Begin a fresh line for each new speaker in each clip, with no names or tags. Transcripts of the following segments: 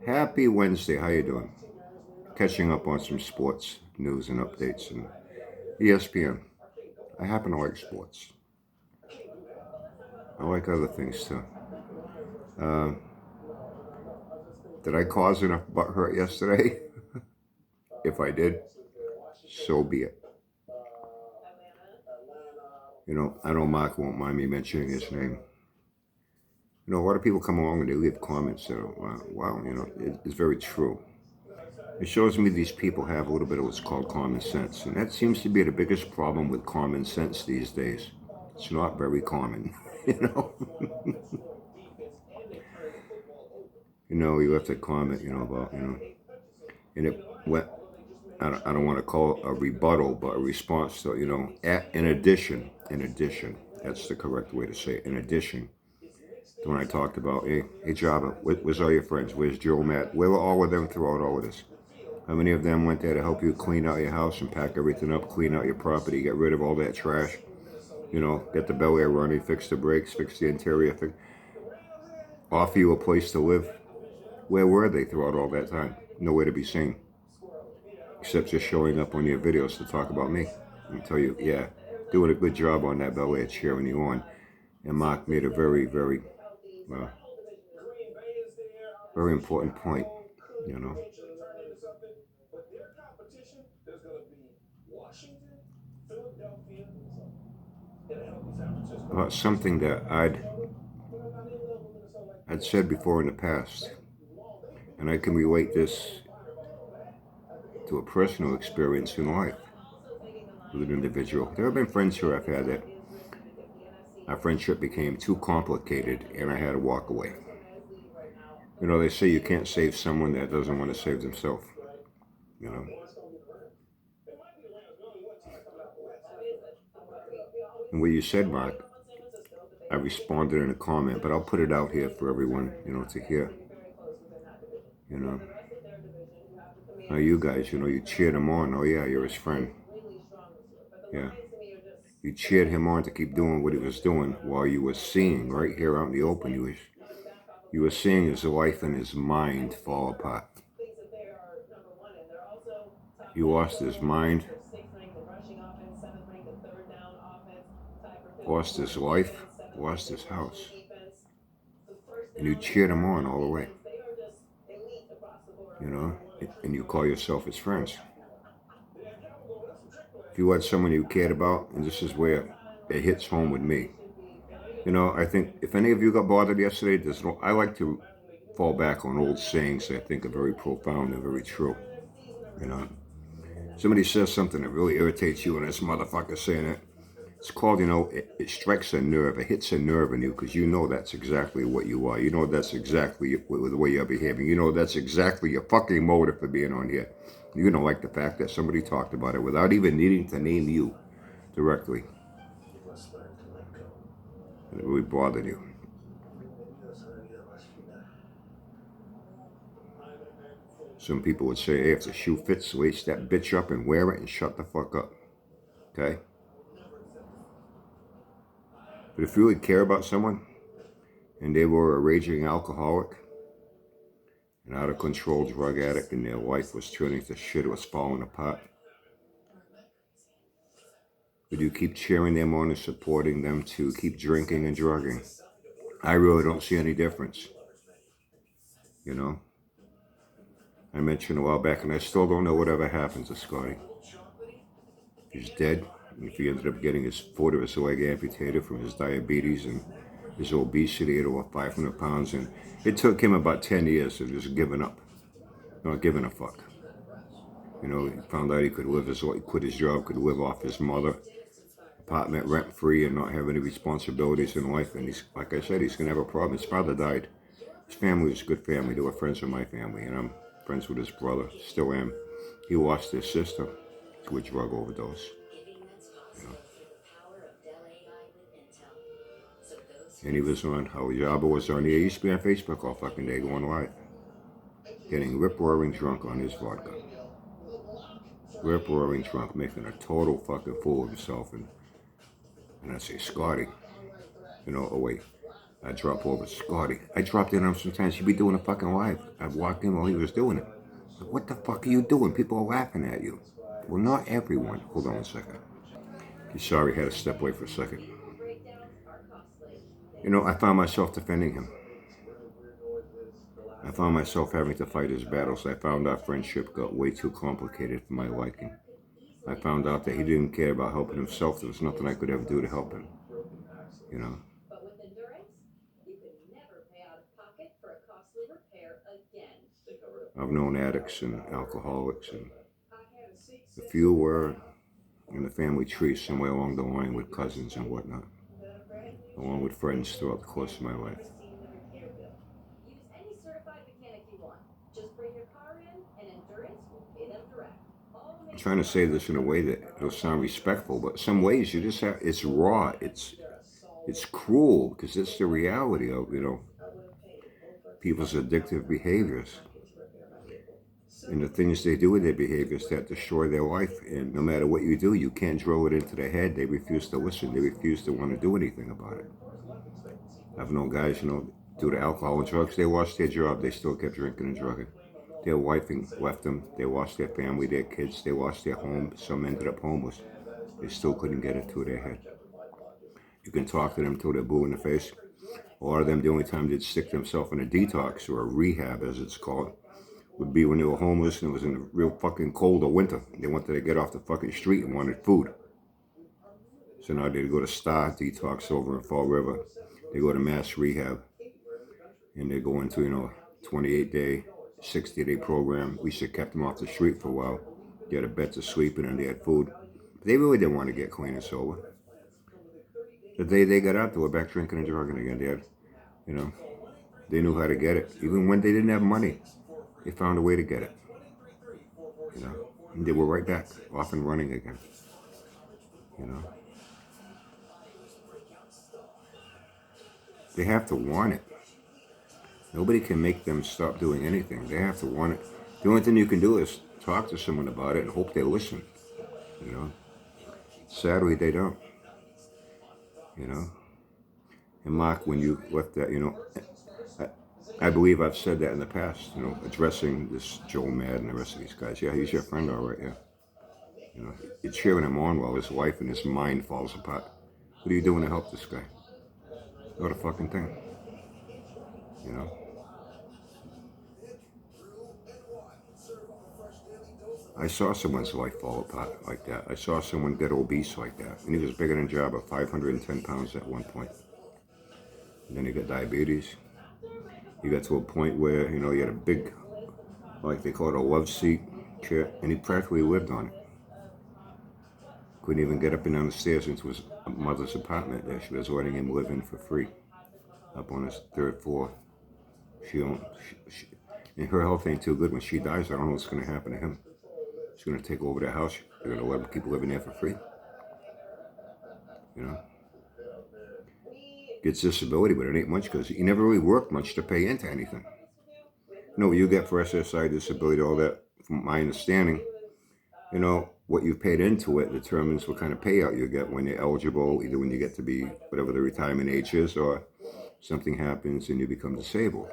Happy Wednesday. How you doing? Catching up on some sports news and updates and ESPN. I happen to like sports. I like other things too. Uh, did I cause enough butt hurt yesterday? If I did, so be it. I know Mark won't mind me mentioning his name. A lot of people come along and they leave comments that are, wow, it's very true. It shows me these people have a little bit of what's called common sense. And that seems to be the biggest problem with common sense these days. It's not very common, you know? You left a comment, about, and it went, I don't want to call it a rebuttal, but a response to, in addition, that's the correct way to say it, in addition, to when I talked about, hey Java, where's all your friends? Where's Joe, Matt? Where were all of them throughout all of this? How many of them went there to help you clean out your house and pack everything up, clean out your property, get rid of all that trash, get the Bel Air running, fix the brakes, fix the interior, offer you a place to live? Where were they throughout all that time? Nowhere to be seen, except just showing up on your videos to talk about me and tell you, yeah, doing a good job on that Bel Air, cheering you on. And Mark made a very, very, uh, very important point, you know, about something that I'd said before in the past, and I can relate this to a personal experience in life with an individual. There have been friends who I've had that our friendship became too complicated and I had to walk away. They say you can't save someone that doesn't want to save themselves. You know, and what you said, Mark, I responded in a comment, but I'll put it out here for everyone, to hear. You know, now you guys, you cheered him on. Oh yeah, you're his friend. Yeah, you cheered him on to keep doing what he was doing while you were seeing right here out in the open. You were seeing his life and his mind fall apart. He lost his mind, lost his life, lost his house. And you cheered him on all the way. And you call yourself his friends. If you had someone you cared about, and this is where it hits home with me. I think if any of you got bothered yesterday, I like to fall back on old sayings that I think are very profound and very true. Somebody says something that really irritates you, and this motherfucker saying it. It's called, it strikes a nerve. It hits a nerve in you because that's exactly what you are. That's exactly the way you're behaving. That's exactly your fucking motive for being on here. You don't like the fact that somebody talked about it without even needing to name you directly. And it really bothered you. Some people would say, hey, if the shoe fits, lace that bitch up and wear it and shut the fuck up. Okay? But if you really care about someone and they were a raging alcoholic, an out of control drug addict, and their life was turning to shit, it was falling apart, would you keep cheering them on and supporting them to keep drinking and drugging? I really don't see any difference. I mentioned a while back, and I still don't know whatever happened to Scotty. He's dead. If he ended up getting his foot or his leg amputated from his diabetes and his obesity at over 500 pounds, and it took him about 10 years of just giving up, not giving a fuck. He found out he could quit his job, could live off his mother, apartment rent free, and not have any responsibilities in life. And he's, like I said, he's gonna have a problem. His father died. His family was a good family. They were friends with my family, and I'm friends with his brother. Still am. He lost his sister to a drug overdose. And he was on, how Jabba was on, he used to be on Facebook all fucking day going live. Getting rip-roaring drunk on his vodka. Rip-roaring drunk, making a total fucking fool of himself. And I say, Scotty, oh wait, I drop over, Scotty. I dropped in on him sometimes. He'd be doing a fucking live. I'd walk in while he was doing it. What the fuck are you doing? People are laughing at you. Well, not everyone. Hold on a second. He's sorry, had to step away for a second. You know, I found myself defending him. I found myself having to fight his battles. I found our friendship got way too complicated for my liking. I found out that he didn't care about helping himself. There was nothing I could ever do to help him. You know. I've known addicts and alcoholics, and a few were in the family tree somewhere along the line with cousins and whatnot, along with friends throughout the course of my life. I'm trying to say this in a way that it'll sound respectful, but some ways you just have, it's raw, it's cruel, because it's the reality of, you know, people's addictive behaviors and the things they do with their behaviors that destroy their life. And no matter what you do, you can't drill it into their head. They refuse to listen. They refuse to want to do anything about it. I've known guys, you know, due to alcohol and drugs, they lost their job. They still kept drinking and drugging. Their wife left them. They lost their family, their kids. They lost their home. Some ended up homeless. They still couldn't get it through their head. You can talk to them till they're blue in the face. A lot of them, the only time they'd stick themselves in a detox or a rehab, as it's called, would be when they were homeless and it was in the real fucking cold of winter. They wanted to get off the fucking street and wanted food. So now they go to Star Detox over in Fall River. They go to Mass Rehab. And they go into, you know, 28-day, 60-day program. We should have kept them off the street for a while. They had a bed to sleep in and they had food. But they really didn't want to get clean and sober. The day they got out, they were back drinking and drugging again. They had, you know, they knew how to get it. Even when they didn't have money, they found a way to get it. You know, and they were right back, off and running again. You know, they have to want it. Nobody can make them stop doing anything. They have to want it. The only thing you can do is talk to someone about it and hope they listen. You know, sadly they don't. You know, and Mark, when you left that, you know, I believe I've said that in the past. You know, addressing this Joe Mad and the rest of these guys. Yeah, he's your friend, all right. Yeah. You know, you're cheering him on while his life and his mind falls apart. What are you doing to help this guy? Not a fucking thing. You know. I saw someone's life fall apart like that. I saw someone get obese like that. And he was bigger than Jabba, 510 pounds at one point. And then he got diabetes. He got to a point where, you know, he had a big, like they call it a love seat chair, and he practically lived on it. Couldn't even get up and down the stairs into his mother's apartment there. She was letting him live in for free up on his third floor. And her health ain't too good. When she dies, I don't know what's going to happen to him. She's going to take over the house. They're going to let him keep living there for free. You know? Gets disability, but it ain't much because he never really worked much to pay into anything. You know what you get for SSI disability, all that, from my understanding, you know, what you paid into it determines what kind of payout you get when you're eligible, either when you get to be whatever the retirement age is or something happens and you become disabled,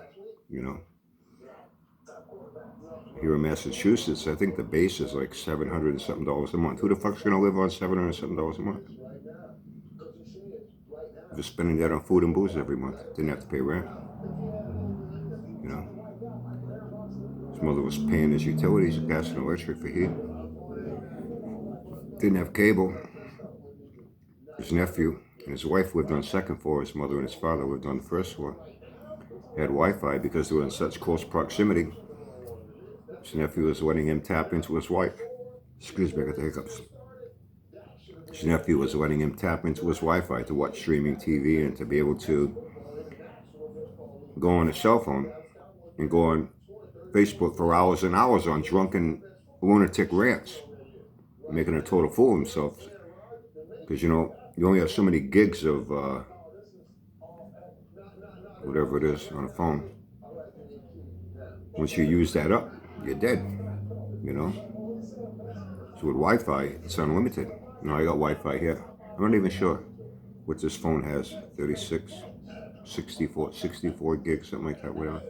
you know. Here in Massachusetts, I think the base is like $700 and something a month. Who the fuck's gonna live on $700 and something a month? Just spending that on food and booze every month. Didn't have to pay rent. You know. His mother was paying his utilities, gas and electric for heat. Didn't have cable. His nephew and his wife lived on the second floor. His mother and his father lived on the first floor. He had Wi-Fi because they were in such close proximity. His nephew was letting him tap into his wife. Excuse me, I got the hiccups. His nephew was letting him tap into his Wi-Fi to watch streaming TV and to be able to go on his cell phone and go on Facebook for hours and hours on drunken lunatic rants, making a total fool of himself. Because, you know, you only have so many gigs of whatever it is on a phone. Once you use that up, you're dead, you know. So with Wi-Fi, it's unlimited. You know, I got Wi-Fi here. I'm not even sure what this phone has, 36, 64 gigs, something like that, whatever.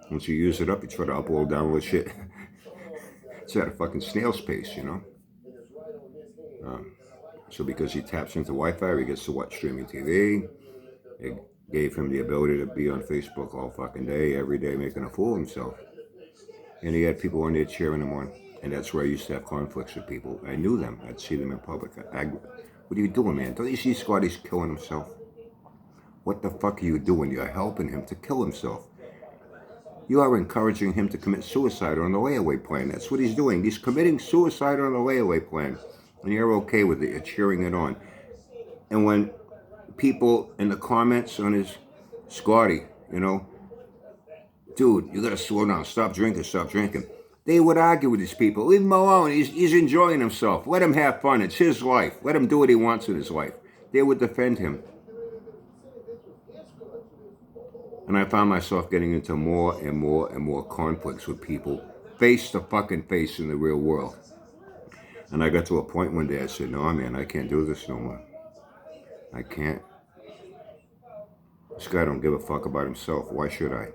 Once you use it up, you try to upload, download shit. It's at a fucking snail's pace, you know? So because he taps into Wi-Fi, he gets to watch streaming TV. It gave him the ability to be on Facebook all fucking day, every day, making a fool of himself. And he had people on there cheering him on. And that's where I used to have conflicts with people. I knew them. I'd see them in public. What are you doing, man? Don't you see Scotty's killing himself? What the fuck are you doing? You're helping him to kill himself. You are encouraging him to commit suicide on the layaway plan. That's what he's doing. He's committing suicide on the layaway plan. And you're okay with it. You're cheering it on. And when people in the comments on his Scotty, you know, dude, you gotta slow down. Stop drinking. Stop drinking. They would argue with these people. Leave him alone. He's enjoying himself. Let him have fun. It's his life. Let him do what he wants in his life. They would defend him. And I found myself getting into more and more and more conflicts with people face to fucking face in the real world. And I got to a point one day I said, no, man, I can't do this no more. I can't. This guy don't give a fuck about himself. Why should I?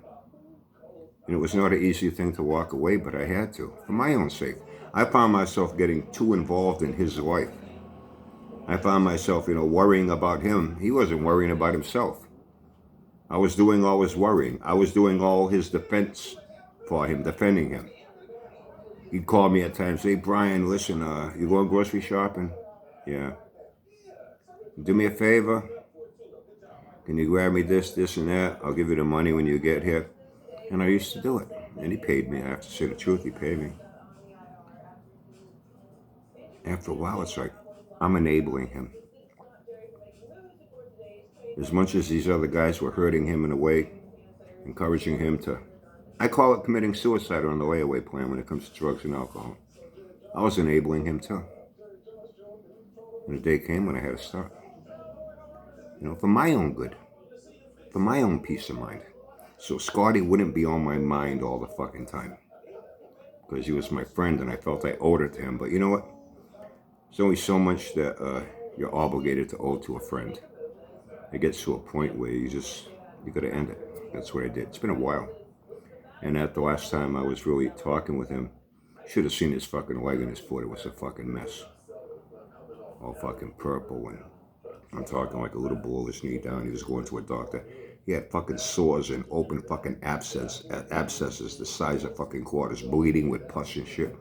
And it was not an easy thing to walk away, but I had to, for my own sake. I found myself getting too involved in his life. I found myself, worrying about him. He wasn't worrying about himself. I was doing all his worrying. I was doing all his defense for him, defending him. He'd call me at times, hey, Brian, listen, you going grocery shopping? Yeah. Do me a favor. Can you grab me this, and that? I'll give you the money when you get here. And I used to do it. And he paid me. I have to say the truth, he paid me. After a while, it's like, I'm enabling him. As much as these other guys were hurting him in a way, encouraging him to, I call it committing suicide on the layaway plan when it comes to drugs and alcohol. I was enabling him too. And the day came when I had to stop. For my own good. For my own peace of mind. So Scotty wouldn't be on my mind all the fucking time. Because he was my friend and I felt I owed it to him. But you know what? There's only so much that you're obligated to owe to a friend. It gets to a point where you gotta end it. That's what I did. It's been a while. And at the last time I was really talking with him, should have seen his fucking leg and his foot. It was a fucking mess. All fucking purple, and I'm talking like a little ball his knee down. He was going to a doctor. He had fucking sores and open fucking abscesses the size of fucking quarters, bleeding with pus and shit.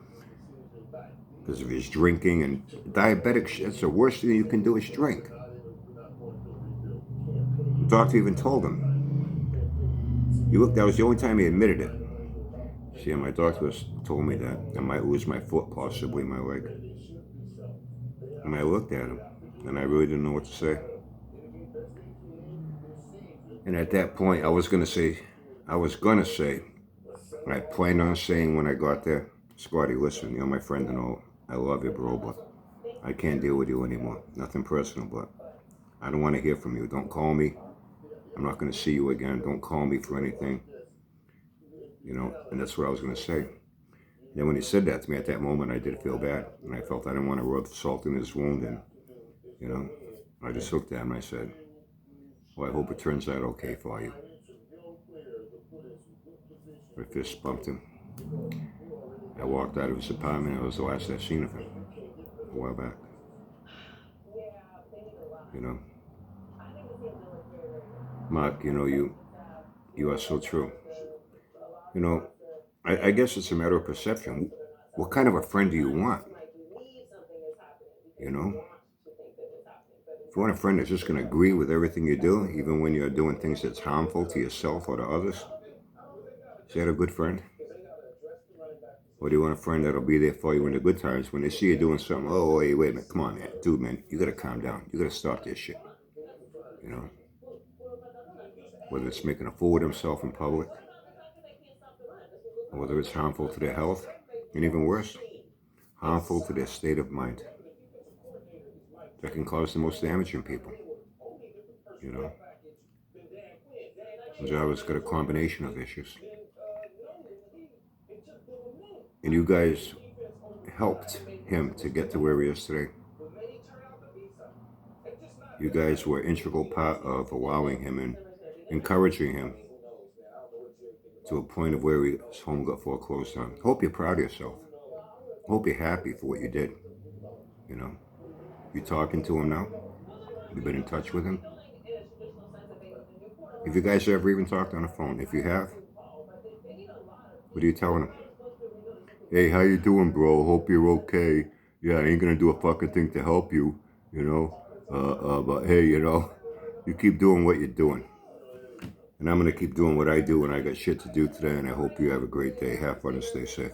Because of his drinking and diabetic shit. It's the worst thing you can do is drink. The doctor even told him. That was the only time he admitted it. See, my doctor told me that I might lose my foot, possibly my leg. And I looked at him, and I really didn't know what to say. And at that point, I was gonna say, I planned on saying when I got there, Scotty, listen, you're my friend and all. I love you, bro, but I can't deal with you anymore. Nothing personal, but I don't want to hear from you. Don't call me. I'm not going to see you again. Don't call me for anything. And that's what I was going to say. And then when he said that to me at that moment, I did feel bad. And I felt I didn't want to rub salt in his wound. And, I just looked at him and I said, well, I hope it turns out okay for you. My fist bumped him. I walked out of his apartment. It was the last I've seen of him a while back. Mark, you are so true. I guess it's a matter of perception. What kind of a friend do you want? If you want a friend that's just going to agree with everything you do, even when you're doing things that's harmful to yourself or to others, is that a good friend? Or do you want a friend that'll be there for you in the good times when they see you doing something? Oh, wait a minute. Come on, man. Dude, man, you got to calm down. You got to stop this shit. Whether it's making a fool of himself in public, or whether it's harmful to their health, and even worse, harmful to their state of mind. That can cause the most damage in people. Java's got a combination of issues. And you guys helped him to get to where he is today. You guys were an integral part of allowing him and encouraging him to a point of where his home got foreclosed on. Hope you're proud of yourself. Hope you're happy for what you did. You know, you talking to him now? You've been in touch with him? If you guys ever even talked on the phone, if you have, what are you telling him? Hey, how you doing, bro? Hope you're okay. Yeah, I ain't gonna do a fucking thing to help you, you know. But hey, you know, you keep doing what you're doing. And I'm gonna keep doing what I do, and I got shit to do today, and I hope you have a great day. Have fun and stay safe.